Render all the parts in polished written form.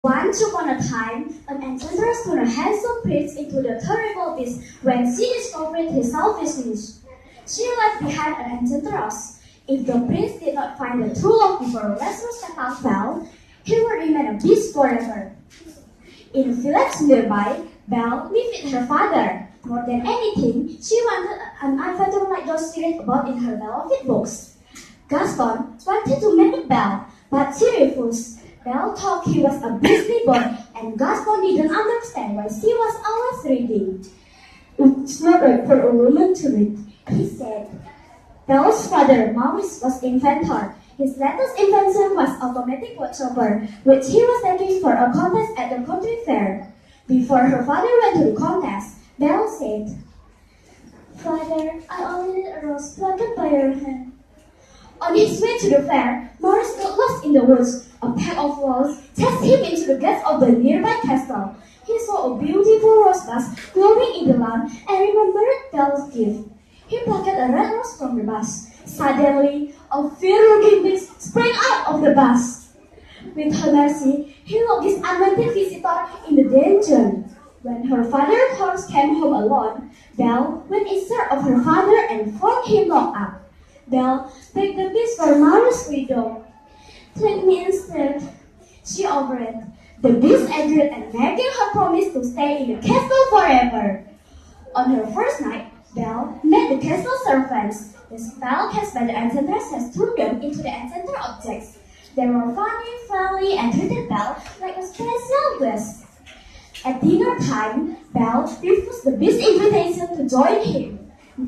Once upon a time, an enchantress turned a handsome prince into the terrible beast when she discovered his selfishness. She left behind an enchantress. If the prince did not find the true love before Lazarus petal fell, he would remain a beast forever. In a village nearby, Belle lived with her father. More than anything, she wanted an adventure like those she read about in her beloved books. Gaston wanted to marry Belle, but she refused. Belle thought he was a beastly boy, and Gaston didn't understand why she was always reading. "It's not right for a woman to read," he said. Belle's father, Maurice, was inventor. His latest invention was automatic voiceover, which he was taking for a contest at the country fair. Before her father went to the contest, Belle said, "Father, I only need a rose plucked by your hand." On his way to the fair, Maurice got lost in the woods. A pack of wolves chased him into the gates of the nearby castle. He saw a beautiful rose bush glowing in the lawn and remembered Belle's gift. He plucked a red rose from the bush. Suddenly, a fear-looking beast sprang out of the bush. With her mercy, he locked his unwanted visitor in the dungeon. When her father's horse came home alone, Belle went in search of her father and found him locked up. Belle begged the beast for Maurice's widow. "Take me instead," she offered. The beast agreed and making her promise to stay in the castle forever. On her first night, Belle met the castle servants. The spell cast by the enchantress has turned them into the enchanted objects. They were funny, friendly, and treated Belle like a special guest. At dinner time, Belle refused the beast's invitation to join him,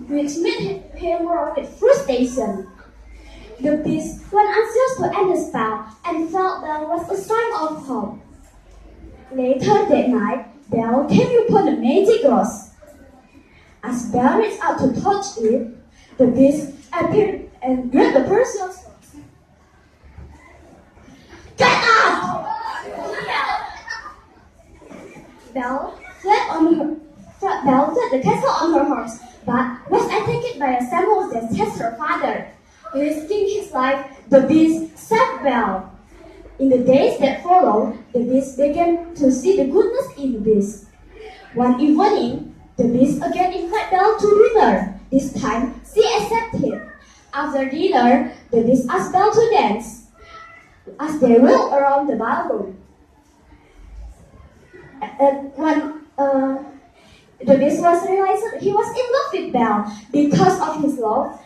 which made him roar with frustration. The beast went anxious to end the spell and felt there was a sign of hope. Later that night, Belle came upon a magic rose. As Belle reached out to touch it, the beast appeared and grabbed the precious rose. "Get out!" Belle fled the castle on her horse, but was attacked by a Samuel that chased her father. Risking his life, the beast saved Belle. In the days that followed, the beast began to see the goodness in the beast. One evening, the beast again invited Belle to dinner. This time, she accepted. After dinner, the beast asked Belle to dance as they whirled around the ballroom. When the beast realized he was in love with Belle because of his love,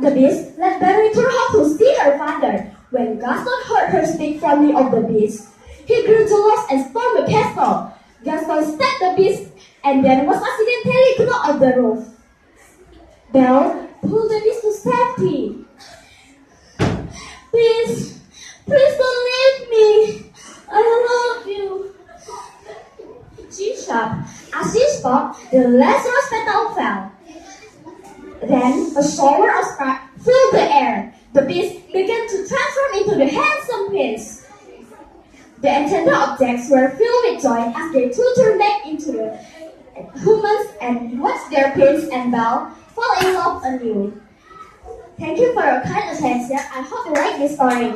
the beast let Belle return home to see her father. When Gaston heard her speak fondly of the beast, he grew jealous and stormed the castle. Gaston stabbed the beast and then was accidentally thrown off the roof. Belle pulled the beast to safety. Please don't leave me. I love you," she shouted. As she spoke, the Lazarus petal fell. Then a shower of sparks filled the air. The beast began to transform into the handsome prince. The enchanted objects were filled with joy as they two turned back into the humans and watched their prince and Belle fall in love anew. Thank you for your kind attention. I hope you like this story.